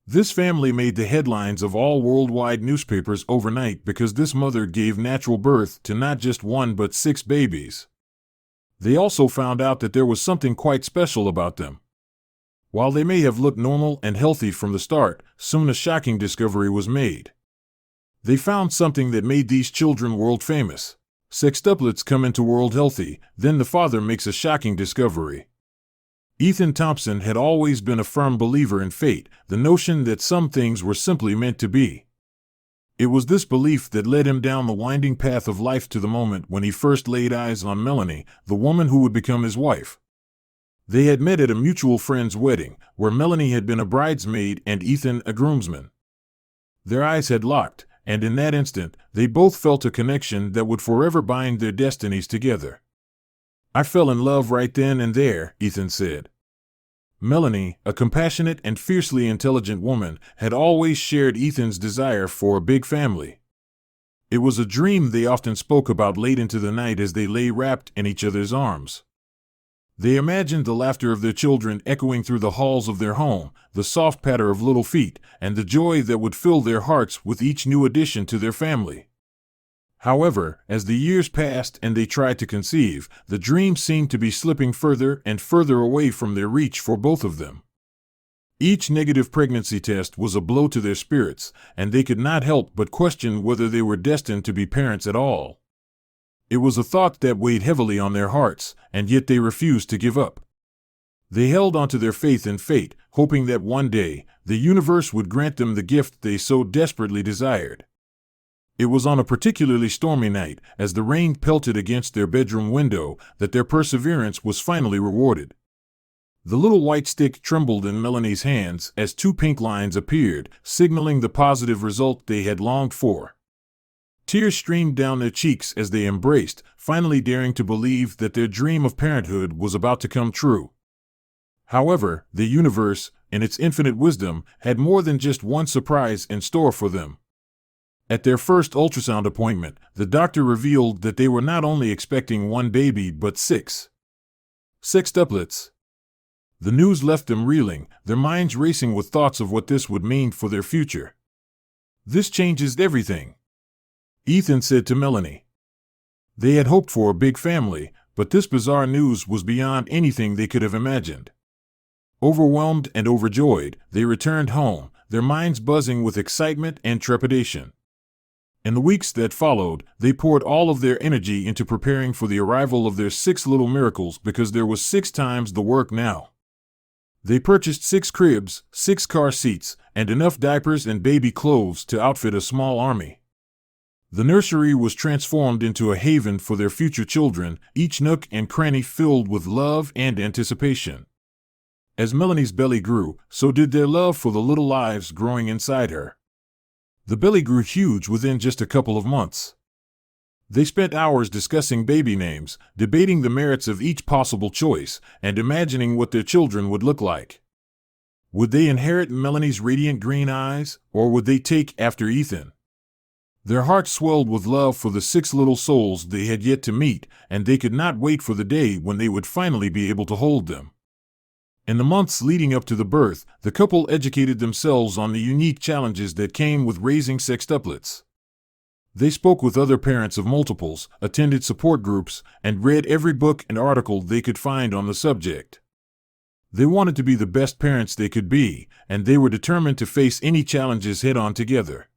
This family made the headlines of all worldwide newspapers overnight because this mother gave natural birth to not just one but 6 babies. They also found out that there was something quite special about them. While they may have looked normal and healthy from the start, soon a shocking discovery was made. They found something that made these children world famous. Sextuplets come into world healthy, then the father makes a shocking discovery. Ethan Thompson had always been a firm believer in fate, the notion that some things were simply meant to be. It was this belief that led him down the winding path of life to the moment when he first laid eyes on Melanie, the woman who would become his wife. They had met at a mutual friend's wedding, where Melanie had been a bridesmaid and Ethan a groomsman. Their eyes had locked, and in that instant, they both felt a connection that would forever bind their destinies together. "I fell in love right then and there," Ethan said. Melanie, a compassionate and fiercely intelligent woman, had always shared Ethan's desire for a big family. It was a dream they often spoke about late into the night as they lay wrapped in each other's arms. They imagined the laughter of their children echoing through the halls of their home, the soft patter of little feet, and the joy that would fill their hearts with each new addition to their family. However, as the years passed and they tried to conceive, the dream seemed to be slipping further and further away from their reach for both of them. Each negative pregnancy test was a blow to their spirits, and they could not help but question whether they were destined to be parents at all. It was a thought that weighed heavily on their hearts, and yet they refused to give up. They held onto their faith in fate, hoping that one day, the universe would grant them the gift they so desperately desired. It was on a particularly stormy night, as the rain pelted against their bedroom window, that their perseverance was finally rewarded. The little white stick trembled in Melanie's hands as 2 pink lines appeared, signaling the positive result they had longed for. Tears streamed down their cheeks as they embraced, finally daring to believe that their dream of parenthood was about to come true. However, the universe, in its infinite wisdom, had more than just one surprise in store for them. At their first ultrasound appointment, the doctor revealed that they were not only expecting 1 baby but 6. Sextuplets. The news left them reeling, their minds racing with thoughts of what this would mean for their future. "This changes everything," Ethan said to Melanie. They had hoped for a big family, but this bizarre news was beyond anything they could have imagined. Overwhelmed and overjoyed, they returned home, their minds buzzing with excitement and trepidation. In the weeks that followed, they poured all of their energy into preparing for the arrival of their 6 little miracles because there was 6 times the work now. They purchased 6 cribs, 6 car seats, and enough diapers and baby clothes to outfit a small army. The nursery was transformed into a haven for their future children, each nook and cranny filled with love and anticipation. As Melanie's belly grew, so did their love for the little lives growing inside her. The belly grew huge within just a couple of months. They spent hours discussing baby names, debating the merits of each possible choice, and imagining what their children would look like. Would they inherit Melanie's radiant green eyes, or would they take after Ethan? Their hearts swelled with love for the 6 little souls they had yet to meet, and they could not wait for the day when they would finally be able to hold them. In the months leading up to the birth, the couple educated themselves on the unique challenges that came with raising sextuplets. They spoke with other parents of multiples, attended support groups, and read every book and article they could find on the subject. They wanted to be the best parents they could be, and they were determined to face any challenges head-on together.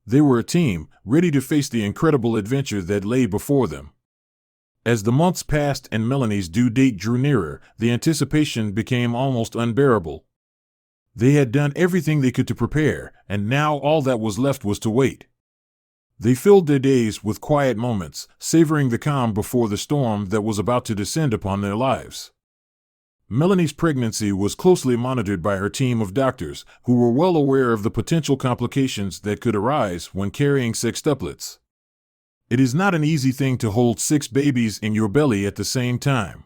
They were a team, ready to face the incredible adventure that lay before them. As the months passed and Melanie's due date drew nearer, the anticipation became almost unbearable. They had done everything they could to prepare, and now all that was left was to wait. They filled their days with quiet moments, savoring the calm before the storm that was about to descend upon their lives. Melanie's pregnancy was closely monitored by her team of doctors, who were well aware of the potential complications that could arise when carrying sextuplets. It is not an easy thing to hold 6 babies in your belly at the same time.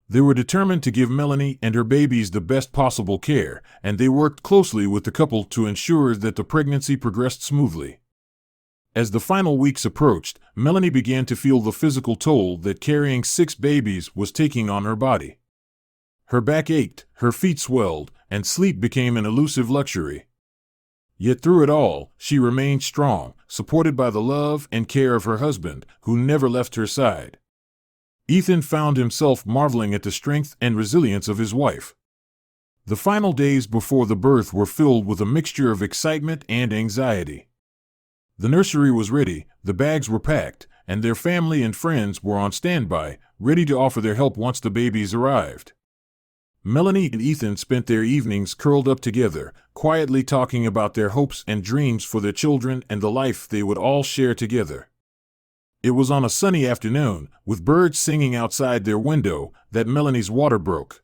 They were determined to give Melanie and her babies the best possible care, and they worked closely with the couple to ensure that the pregnancy progressed smoothly. As the final weeks approached, Melanie began to feel the physical toll that carrying 6 babies was taking on her body. Her back ached, her feet swelled, and sleep became an elusive luxury. Yet through it all, she remained strong, supported by the love and care of her husband, who never left her side. Ethan found himself marveling at the strength and resilience of his wife. The final days before the birth were filled with a mixture of excitement and anxiety. The nursery was ready, the bags were packed, and their family and friends were on standby, ready to offer their help once the babies arrived. Melanie and Ethan spent their evenings curled up together, quietly talking about their hopes and dreams for their children and the life they would all share together. It was on a sunny afternoon, with birds singing outside their window, that Melanie's water broke.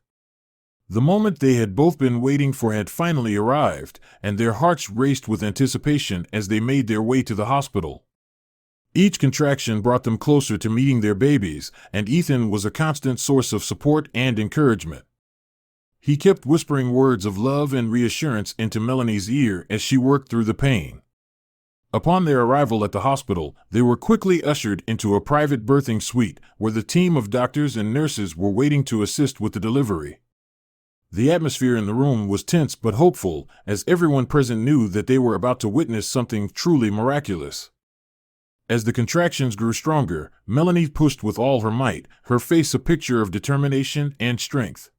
The moment they had both been waiting for had finally arrived, and their hearts raced with anticipation as they made their way to the hospital. Each contraction brought them closer to meeting their babies, and Ethan was a constant source of support and encouragement. He kept whispering words of love and reassurance into Melanie's ear as she worked through the pain. Upon their arrival at the hospital, they were quickly ushered into a private birthing suite, where the team of doctors and nurses were waiting to assist with the delivery. The atmosphere in the room was tense but hopeful, as everyone present knew that they were about to witness something truly miraculous. As the contractions grew stronger, Melanie pushed with all her might, her face a picture of determination and strength.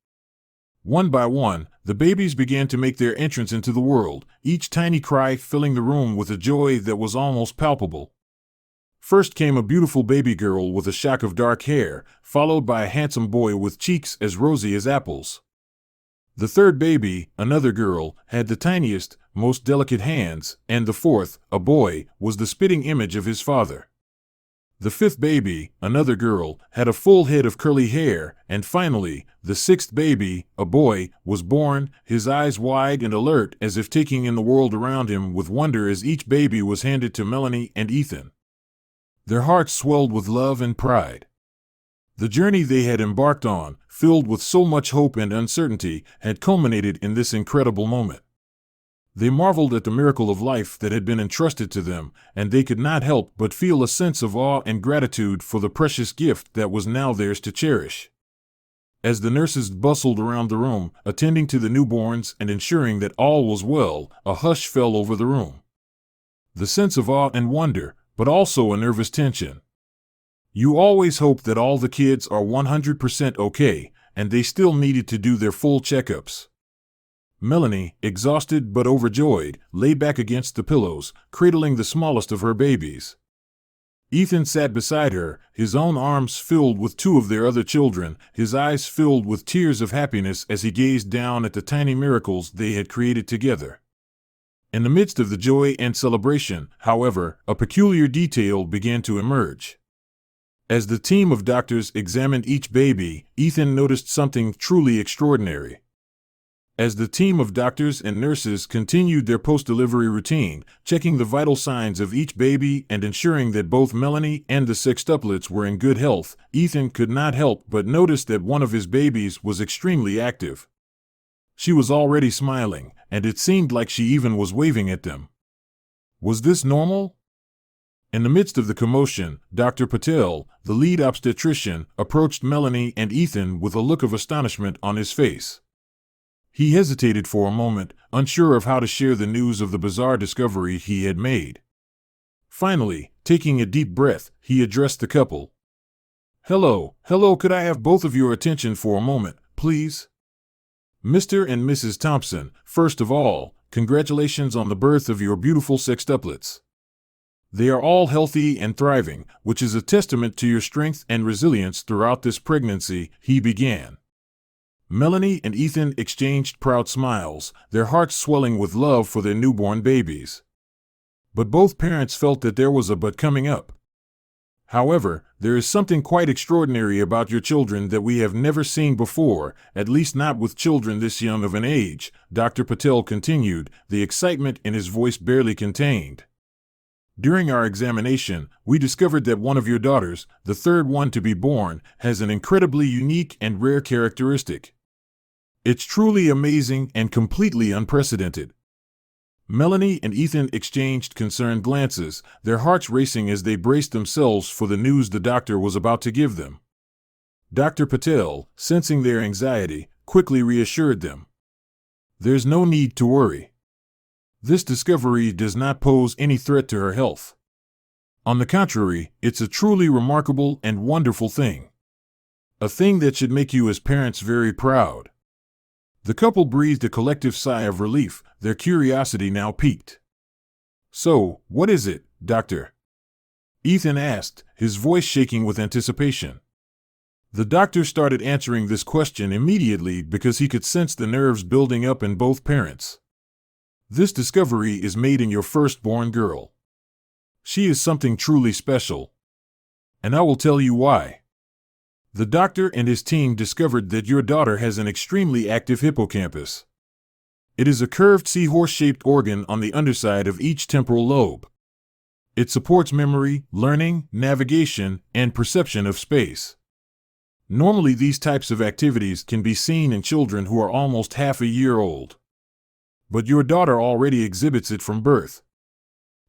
One by one, the babies began to make their entrance into the world, each tiny cry filling the room with a joy that was almost palpable. First came a beautiful baby girl with a shock of dark hair, followed by a handsome boy with cheeks as rosy as apples. The third baby, another girl, had the tiniest, most delicate hands, and the fourth, a boy, was the spitting image of his father. The fifth baby, another girl, had a full head of curly hair, and finally, the sixth baby, a boy, was born, his eyes wide and alert as if taking in the world around him with wonder as each baby was handed to Melanie and Ethan. Their hearts swelled with love and pride. The journey they had embarked on, filled with so much hope and uncertainty, had culminated in this incredible moment. They marveled at the miracle of life that had been entrusted to them, and they could not help but feel a sense of awe and gratitude for the precious gift that was now theirs to cherish. As the nurses bustled around the room, attending to the newborns and ensuring that all was well, a hush fell over the room. The sense of awe and wonder, but also a nervous tension. You always hope that all the kids are 100% okay, and they still needed to do their full checkups. Melanie, exhausted but overjoyed, lay back against the pillows, cradling the smallest of her babies. Ethan sat beside her, his own arms filled with two of their other children, his eyes filled with tears of happiness as he gazed down at the tiny miracles they had created together. In the midst of the joy and celebration, however, a peculiar detail began to emerge. As the team of doctors examined each baby, Ethan noticed something truly extraordinary. As the team of doctors and nurses continued their post-delivery routine, checking the vital signs of each baby and ensuring that both Melanie and the sextuplets were in good health, Ethan could not help but notice that one of his babies was extremely active. She was already smiling, and it seemed like she even was waving at them. Was this normal? In the midst of the commotion, Dr. Patel, the lead obstetrician, approached Melanie and Ethan with a look of astonishment on his face. He hesitated for a moment, unsure of how to share the news of the bizarre discovery he had made. Finally, taking a deep breath, he addressed the couple. Hello, could I have both of your attention for a moment, please? Mr. and Mrs. Thompson, first of all, congratulations on the birth of your beautiful sextuplets. They are all healthy and thriving, which is a testament to your strength and resilience throughout this pregnancy, he began. Melanie and Ethan exchanged proud smiles, their hearts swelling with love for their newborn babies. But both parents felt that there was a but coming up. However, there is something quite extraordinary about your children that we have never seen before, at least not with children this young of an age, Dr. Patel continued, the excitement in his voice barely contained. During our examination, we discovered that one of your daughters, the third one to be born, has an incredibly unique and rare characteristic. It's truly amazing and completely unprecedented. Melanie and Ethan exchanged concerned glances, their hearts racing as they braced themselves for the news the doctor was about to give them. Dr. Patel, sensing their anxiety, quickly reassured them. There's no need to worry. This discovery does not pose any threat to her health. On the contrary, it's a truly remarkable and wonderful thing. A thing that should make you as parents very proud." The couple breathed a collective sigh of relief, their curiosity now piqued. "So, what is it, doctor?" Ethan asked, his voice shaking with anticipation. The doctor started answering this question immediately because he could sense the nerves building up in both parents. "This discovery is made in your firstborn girl. She is something truly special. And I will tell you why. The doctor and his team discovered that your daughter has an extremely active hippocampus. It is a curved seahorse-shaped organ on the underside of each temporal lobe. It supports memory, learning, navigation, and perception of space. Normally, these types of activities can be seen in children who are almost half a year old. But your daughter already exhibits it from birth."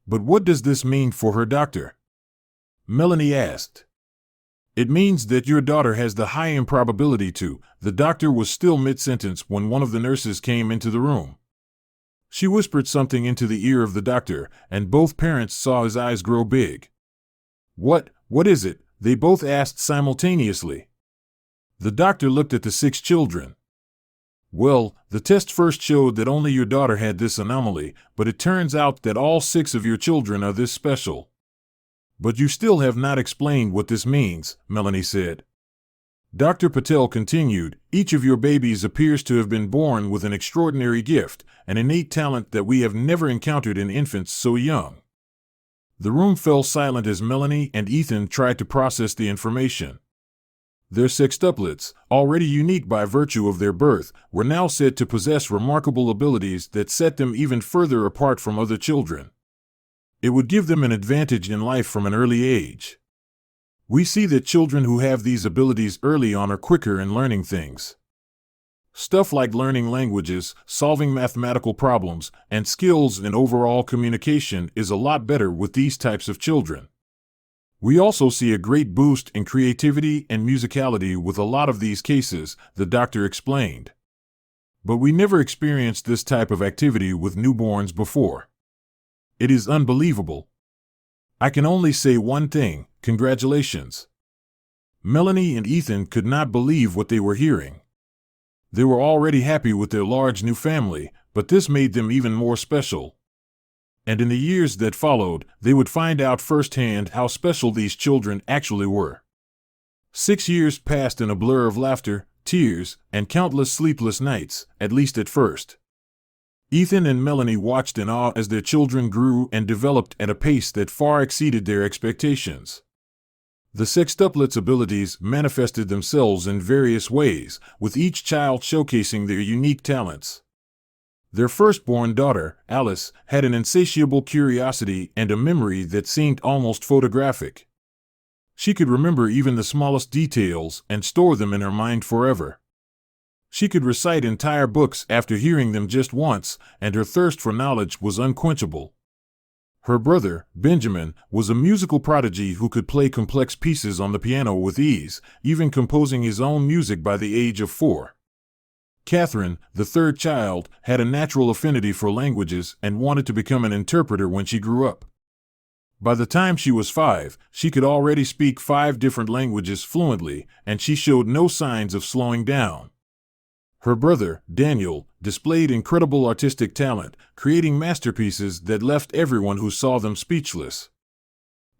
"But what does this mean for her, doctor?" Melanie asked. "It means that your daughter has the high improbability to." The doctor was still mid-sentence when one of the nurses came into the room. She whispered something into the ear of the doctor, and both parents saw his eyes grow big. What is it?" they both asked simultaneously. The doctor looked at the 6 children. "Well, the test first showed that only your daughter had this anomaly, but it turns out that all 6 of your children are this special." "But you still have not explained what this means," Melanie said. Dr. Patel continued, "Each of your babies appears to have been born with an extraordinary gift, an innate talent that we have never encountered in infants so young." The room fell silent as Melanie and Ethan tried to process the information. Their sextuplets, already unique by virtue of their birth, were now said to possess remarkable abilities that set them even further apart from other children. It would give them an advantage in life from an early age. We see that children who have these abilities early on are quicker in learning things. Stuff like learning languages, solving mathematical problems, and skills in overall communication is a lot better with these types of children. We also see a great boost in creativity and musicality with a lot of these cases, the doctor explained. But we never experienced this type of activity with newborns before. It is unbelievable. I can only say one thing: congratulations." Melanie and Ethan could not believe what they were hearing. They were already happy with their large new family, but this made them even more special. And in the years that followed, they would find out firsthand how special these children actually were. 6 years passed in a blur of laughter, tears, and countless sleepless nights, at least at first. Ethan and Melanie watched in awe as their children grew and developed at a pace that far exceeded their expectations. The sextuplets' abilities manifested themselves in various ways, with each child showcasing their unique talents. Their firstborn daughter, Alice, had an insatiable curiosity and a memory that seemed almost photographic. She could remember even the smallest details and store them in her mind forever. She could recite entire books after hearing them just once, and her thirst for knowledge was unquenchable. Her brother, Benjamin, was a musical prodigy who could play complex pieces on the piano with ease, even composing his own music by the age of 4. Catherine, the third child, had a natural affinity for languages and wanted to become an interpreter when she grew up. By the time she was 5, she could already speak 5 different languages fluently, and she showed no signs of slowing down. Her brother, Daniel, displayed incredible artistic talent, creating masterpieces that left everyone who saw them speechless.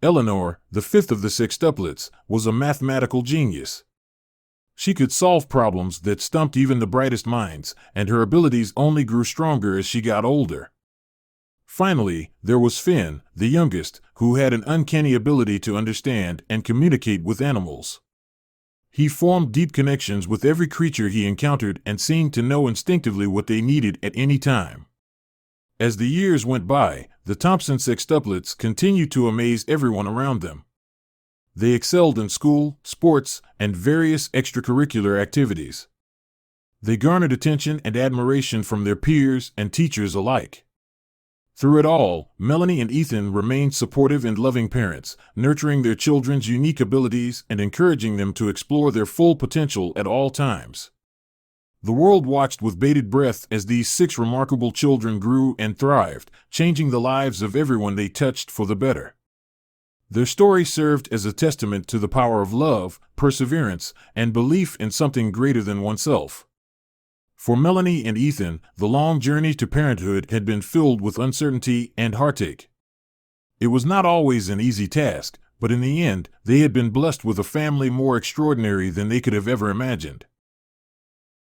Eleanor, the 5th of the sextuplets, was a mathematical genius. She could solve problems that stumped even the brightest minds, and her abilities only grew stronger as she got older. Finally, there was Finn, the youngest, who had an uncanny ability to understand and communicate with animals. He formed deep connections with every creature he encountered and seemed to know instinctively what they needed at any time. As the years went by, the Thompson sextuplets continued to amaze everyone around them. They excelled in school, sports, and various extracurricular activities. They garnered attention and admiration from their peers and teachers alike. Through it all, Melanie and Ethan remained supportive and loving parents, nurturing their children's unique abilities and encouraging them to explore their full potential at all times. The world watched with bated breath as these 6 remarkable children grew and thrived, changing the lives of everyone they touched for the better. Their story served as a testament to the power of love, perseverance, and belief in something greater than oneself. For Melanie and Ethan, the long journey to parenthood had been filled with uncertainty and heartache. It was not always an easy task, but in the end, they had been blessed with a family more extraordinary than they could have ever imagined.